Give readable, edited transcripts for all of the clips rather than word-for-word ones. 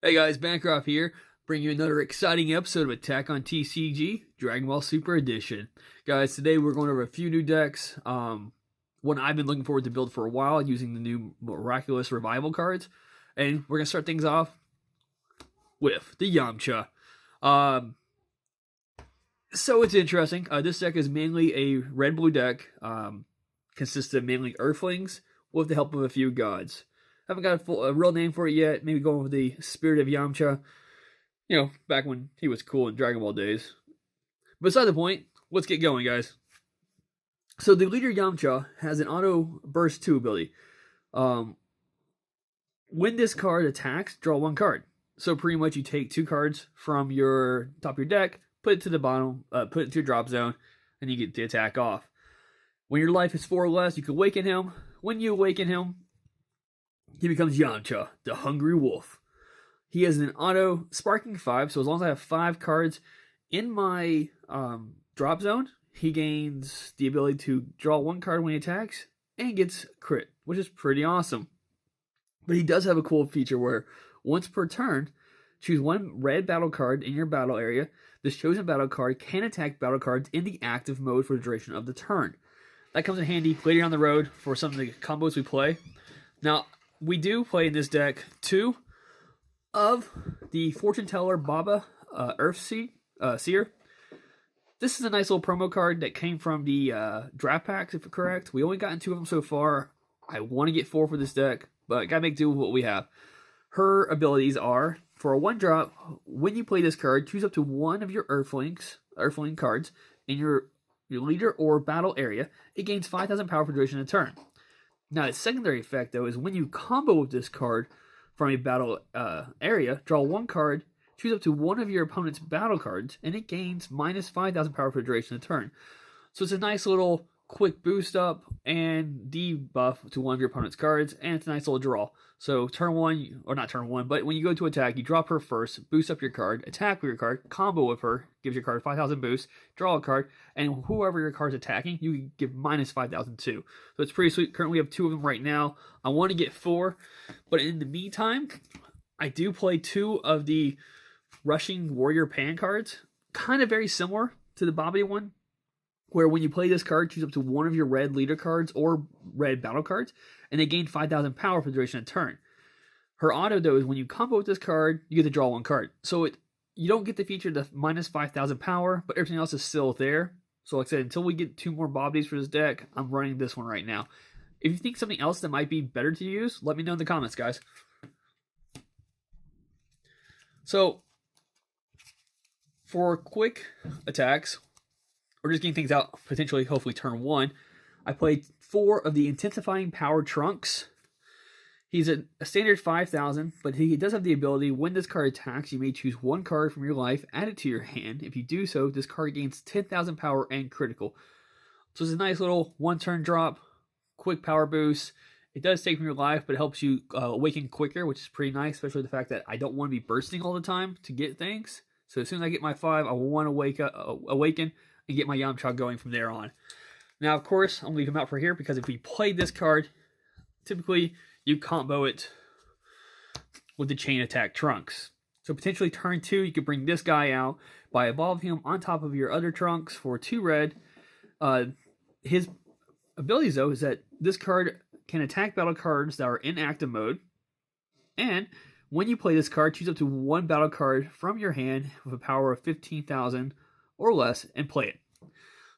Hey guys, Bancroft here, bringing you another exciting episode of Attack on TCG Dragon Ball Super Edition. Guys, today we're going over a few new decks. One I've been looking forward to build for a while using the new Miraculous Revival cards. And we're going to start things off with the Yamcha. So it's interesting. This deck is mainly a red-blue deck. Consists of mainly Earthlings with the help of a few gods. Haven't got a real name for it yet. Maybe going with the Spirit of Yamcha. You know, back when he was cool in Dragon Ball days. Beside the point, let's get going, guys. So the leader Yamcha has an auto burst 2 ability. When this card attacks, draw one card. So pretty much you take 2 cards from your top of your deck, put it to the bottom, put it to your drop zone, and you get the attack off. When your life is 4 or less, you can awaken him. When you awaken him, he becomes Yamcha, the Hungry Wolf. He has an auto Sparking 5, so as long as I have 5 cards in my drop zone, he gains the ability to draw 1 card when he attacks, and gets crit, which is pretty awesome. But he does have a cool feature where, once per turn, choose 1 red battle card in your battle area. This chosen battle card can attack battle cards in the active mode for the duration of the turn. That comes in handy later down the road for some of the combos we play. Now, we do play in this deck 2 of the Fortune Teller Baba Earth Seer. This is a nice little promo card that came from the draft packs, if correct. We only gotten 2 of them so far. I want to get 4 for this deck, but gotta make do with what we have. Her abilities are, for a 1-drop, when you play this card, choose up to 1 of your Earthling cards in your leader or battle area. It gains 5,000 power for the duration of the turn. Now, its secondary effect, though, is when you combo with this card from a battle area, draw 1 card, choose up to 1 of your opponent's battle cards, and it gains minus 5,000 power for the duration of the turn. So it's a nice little quick boost up and debuff to 1 of your opponent's cards, and it's a nice little draw. So turn 1, or not turn 1, but when you go to attack, you drop her first, boost up your card, attack with your card, combo with her, gives your card 5,000 boost, draw a card, and whoever your card's attacking, you can give minus 5,000 too. So it's pretty sweet. Currently we have 2 of them right now. I want to get 4, but in the meantime, I do play 2 of the Rushing Warrior Pan cards, kind of very similar to the Bobby one, where when you play this card, choose up to 1 of your red leader cards or red battle cards, and they gain 5,000 power for the duration of the turn. Her auto, though, is when you combo with this card, you get to draw 1 card. So you don't get the feature of minus 5,000 power, but everything else is still there. So like I said, until we get 2 more Bobbies for this deck, I'm running this one right now. If you think something else that might be better to use, let me know in the comments, guys. So, for quick attacks, or just getting things out, potentially, hopefully, turn 1, I played 4 of the Intensifying Power Trunks. He's a standard 5,000, but he does have the ability, when this card attacks, you may choose 1 card from your life, add it to your hand. If you do so, this card gains 10,000 power and critical. So it's a nice little 1-turn drop, quick power boost. It does take from your life, but it helps you awaken quicker, which is pretty nice, especially the fact that I don't want to be bursting all the time to get things. So as soon as I get my 5, I will want to awaken and get my Yamcha going from there on. Now, of course, I'm going to leave him out for here, because if we play this card, typically you combo it with the Chain Attack Trunks. So potentially turn 2, you could bring this guy out by evolving him on top of your other Trunks for 2 red. His abilities, though, is that this card can attack battle cards that are in active mode, and when you play this card, choose up to 1 battle card from your hand with a power of 15,000 or less and play it.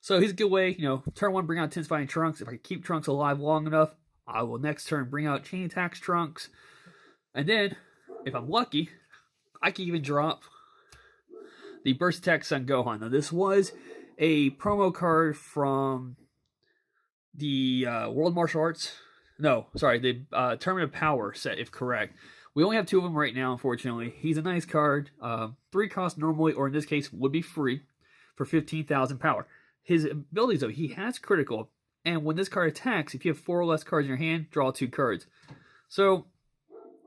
So he's a good way, turn 1, bring out Intensifying Trunks. If I keep Trunks alive long enough, I will next turn bring out Chain Attacks Trunks. And then, if I'm lucky, I can even drop the Burst Attack Son Gohan. Now, this was a promo card from the World Martial Arts. No, sorry, the Tournament of Power set, if correct. We only have 2 of them right now, unfortunately. He's a nice card. 3 cost normally, or in this case, would be free for 15,000 power. His abilities, though, he has critical. And when this card attacks, if you have 4 or less cards in your hand, draw 2 cards. So,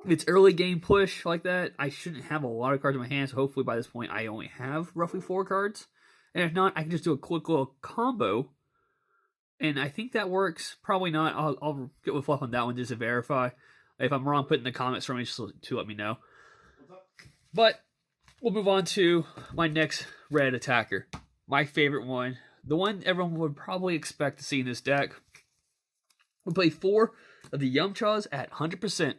if it's early game push like that, I shouldn't have a lot of cards in my hand. So hopefully by this point, I only have roughly 4 cards. And if not, I can just do a quick little combo. And I think that works. Probably not. I'll get with Fluff on that one just to verify. If I'm wrong, put in the comments for me to let me know. But we'll move on to my next red attacker. My favorite one. The one everyone would probably expect to see in this deck. We play 4 of the Yamchas at 100%.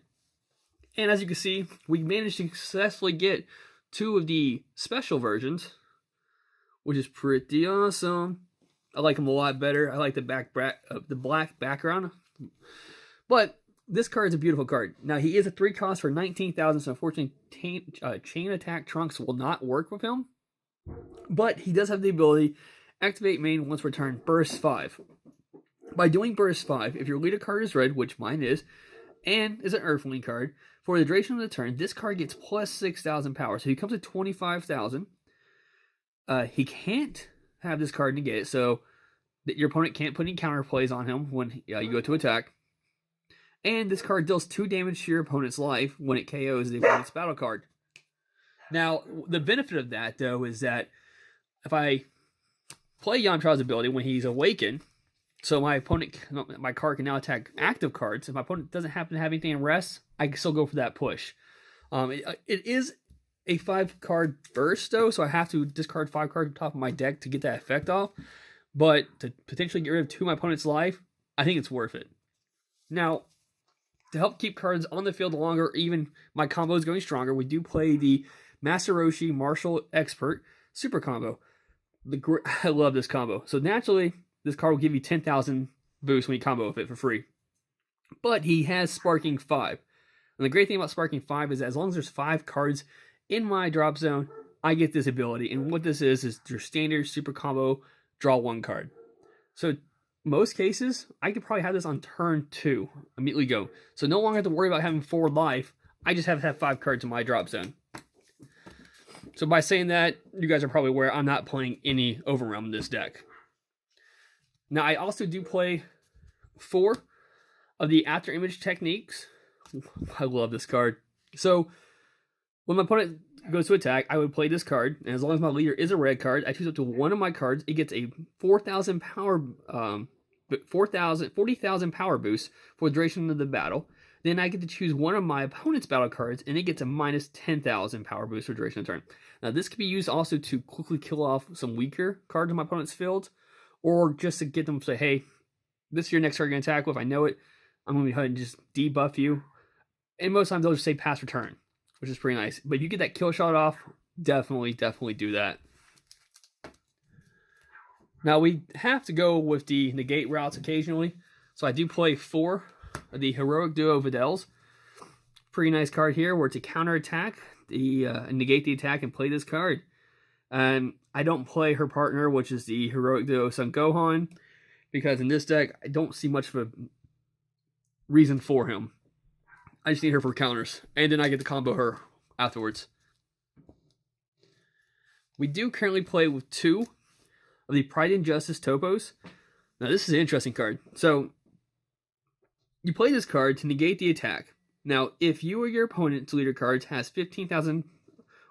And as you can see, we managed to successfully get 2 of the special versions, which is pretty awesome. I like them a lot better. I like the black background. But this card is a beautiful card. Now, he is a 3 cost for 19,000, so unfortunately, chain attack trunks will not work with him. But he does have the ability activate main once return burst 5. By doing burst 5, if your leader card is red, which mine is, and is an Earthling card, for the duration of the turn, this card gets plus 6,000 power. So he comes at 25,000. He can't have this card negate, so that your opponent can't put any counter plays on him when you go to attack. And this card deals 2 damage to your opponent's life when it KOs the opponent's battle card. Now, the benefit of that, though, is that if I play Yamcha's ability when he's awakened, so my card can now attack active cards. If my opponent doesn't happen to have anything in rest, I can still go for that push. It is a 5-card burst, though, so I have to discard 5 cards on top of my deck to get that effect off. But to potentially get rid of 2 of my opponent's life, I think it's worth it. Now, to help keep cards on the field longer, or even my combos going stronger, we do play the Master Roshi Martial Expert Super Combo. I love this combo. So naturally, this card will give you 10,000 boost when you combo with it for free. But he has Sparking 5. And the great thing about Sparking 5 is as long as there's 5 cards in my drop zone, I get this ability. And what this is your standard super combo, draw 1 card. So most cases, I could probably have this on turn 2. Immediately go. So no longer have to worry about having 4 life. I just have to have 5 cards in my drop zone. So by saying that, you guys are probably aware I'm not playing any Overwhelm in this deck. Now, I also do play 4 of the After Image Techniques. I love this card. So, when my opponent goes to attack, I would play this card, and as long as my leader is a red card, I choose up to one of my cards. It gets a 40,000 power boost for the duration of the battle. Then I get to choose one of my opponent's battle cards, and it gets a minus 10,000 power boost for the duration of the turn. Now, this can be used also to quickly kill off some weaker cards in my opponent's field, or just to get them to say, hey, this is your next card you're going to attack with. I know it. I'm going to go ahead and just debuff you. And most times they'll just say pass return, which is pretty nice. But if you get that kill shot off, definitely do that. Now, we have to go with the negate routes occasionally. So I do play 4 of the Heroic Duo Videls. Pretty nice card here where to counter attack, negate the attack and play this card. I don't play her partner, which is the Heroic Duo Son Gohan, because in this deck, I don't see much of a reason for him. I just need her for counters, and then I get to combo her afterwards. We do currently play with 2 of the Pride and Justice Topos. Now, this is an interesting card. So, you play this card to negate the attack. Now, if you or your opponent's leader cards has 15,000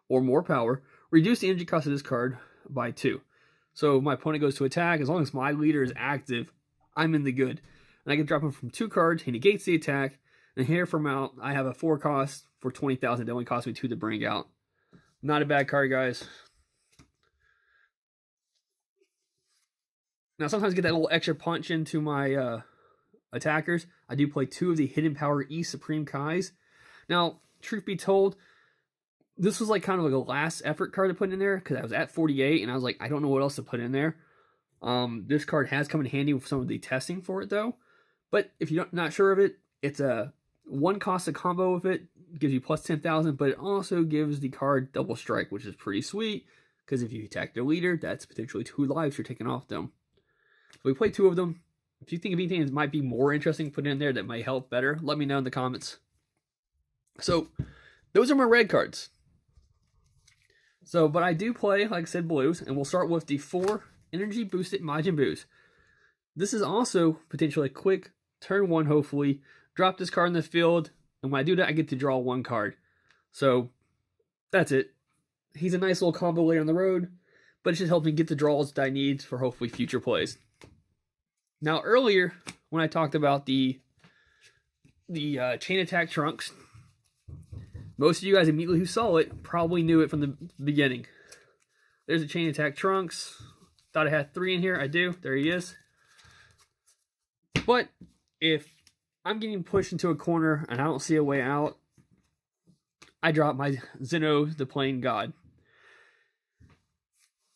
or more power, reduce the energy cost of this card by 2. So if my opponent goes to attack, as long as my leader is active, I'm in the good. And I can drop him from 2 cards, he negates the attack, and here from out, I have a 4 cost for 20,000. It only cost me 2 to bring out. Not a bad card, guys. Now, sometimes I get that little extra punch into my attackers. I do play 2 of the Hidden Power E Supreme Kais. Now, truth be told, this was like kind of like a last effort card to put in there because I was at 48 and I was like, I don't know what else to put in there. This card has come in handy with some of the testing for it though. But if you're not sure of it, it's a 1 cost to combo with it. Gives you plus 10,000, but it also gives the card double strike, which is pretty sweet because if you attack their leader, that's potentially 2 lives you're taking off them. So we play 2 of them. If you think of anything that might be more interesting to put in there that might help better, let me know in the comments. So, those are my red cards. So, but I do play, like I said, blues, and we'll start with the 4 energy boosted Majin Boos. This is also potentially a quick turn 1, hopefully. Drop this card in the field, and when I do that, I get to draw 1 card. So, that's it. He's a nice little combo later on the road, but it just helps me get the draws that I need for hopefully future plays. Now, earlier, when I talked about the chain attack trunks, most of you guys immediately who saw it probably knew it from the beginning. There's a chain attack Trunks. Thought I had 3 in here. I do. There he is. But if I'm getting pushed into a corner and I don't see a way out, I drop my Zeno, the Plain God,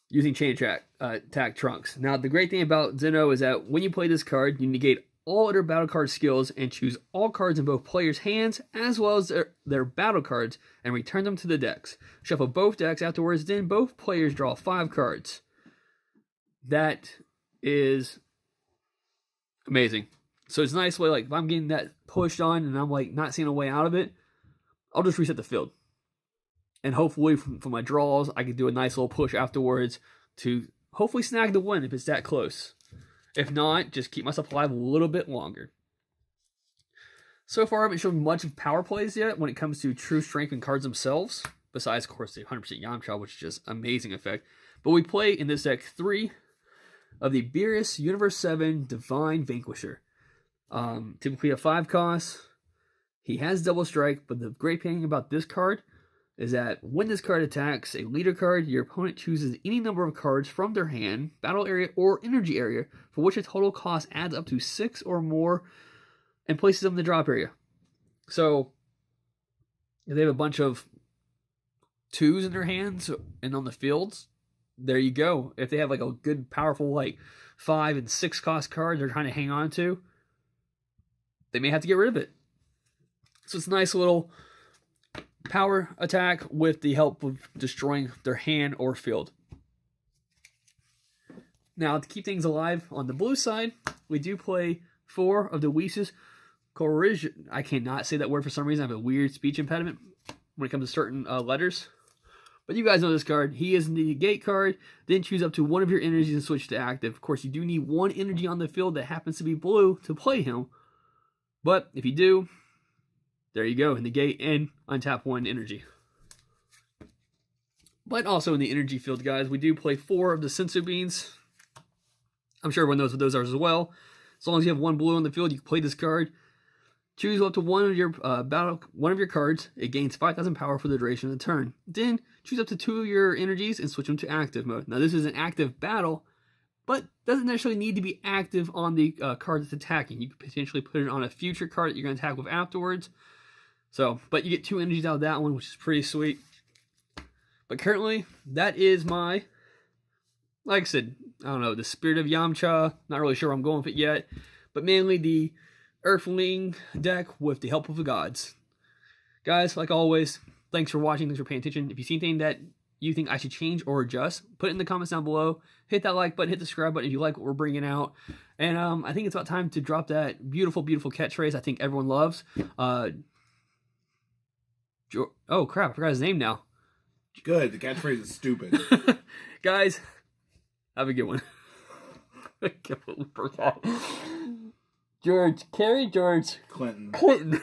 using chain attack Trunks. Now, the great thing about Zeno is that when you play this card, you negate all other battle card skills and choose all cards in both players' hands as well as their battle cards and return them to the decks. Shuffle both decks afterwards, then both players draw 5 cards. That is amazing. So it's a nice way, like, if I'm getting that pushed on and I'm, like, not seeing a way out of it, I'll just reset the field. And hopefully, from my draws, I can do a nice little push afterwards to hopefully snag the win if it's that close. If not, just keep myself alive a little bit longer. So far, I haven't shown much of power plays yet when it comes to true strength and cards themselves. Besides, of course, the 100% Yamcha, which is just amazing effect. But we play in this deck 3 of the Beerus Universe 7 Divine Vanquisher. Typically a 5 cost. He has double strike, but the great thing about this card is that when this card attacks a leader card, your opponent chooses any number of cards from their hand, battle area, or energy area for which a total cost adds up to 6 or more and places them in the drop area. So, if they have a bunch of 2s in their hands and on the fields, there you go. If they have like a good, powerful, like 5 and 6 cost card they're trying to hang on to, they may have to get rid of it. So it's a nice little power attack with the help of destroying their hand or field. Now, to keep things alive on the blue side, we do play 4 of the Whis Corrosion. I cannot say that word for some reason. I have a weird speech impediment when it comes to certain letters. But you guys know this card. He is the negate card. Then choose up to 1 of your energies and switch to active. Of course, you do need 1 energy on the field that happens to be blue to play him. But if you do, there you go. Negate and untap 1 energy. But also in the energy field, guys, we do play 4 of the Sensu Beans. I'm sure everyone knows what those are as well. As long as you have 1 blue on the field, you can play this card. Choose up to 1 of your one of your cards. It gains 5,000 power for the duration of the turn. Then choose up to 2 of your energies and switch them to active mode. Now, this is an active battle, but doesn't necessarily need to be active on the card that's attacking. You could potentially put it on a future card that you're going to attack with afterwards. So, but you get 2 energies out of that one, which is pretty sweet. But currently, that is my, like I said, I don't know, the Spirit of Yamcha. Not really sure where I'm going with it yet. But mainly the Earthling deck with the help of the gods. Guys, like always, thanks for watching. Thanks for paying attention. If you see anything that you think I should change or adjust, put it in the comments down below. Hit that like button, hit the subscribe button if you like what we're bringing out. And I think it's about time to drop that beautiful, beautiful catchphrase I think everyone loves. Oh, crap. I forgot his name now. Good. The catchphrase is stupid. Guys, have a good one. George Clinton.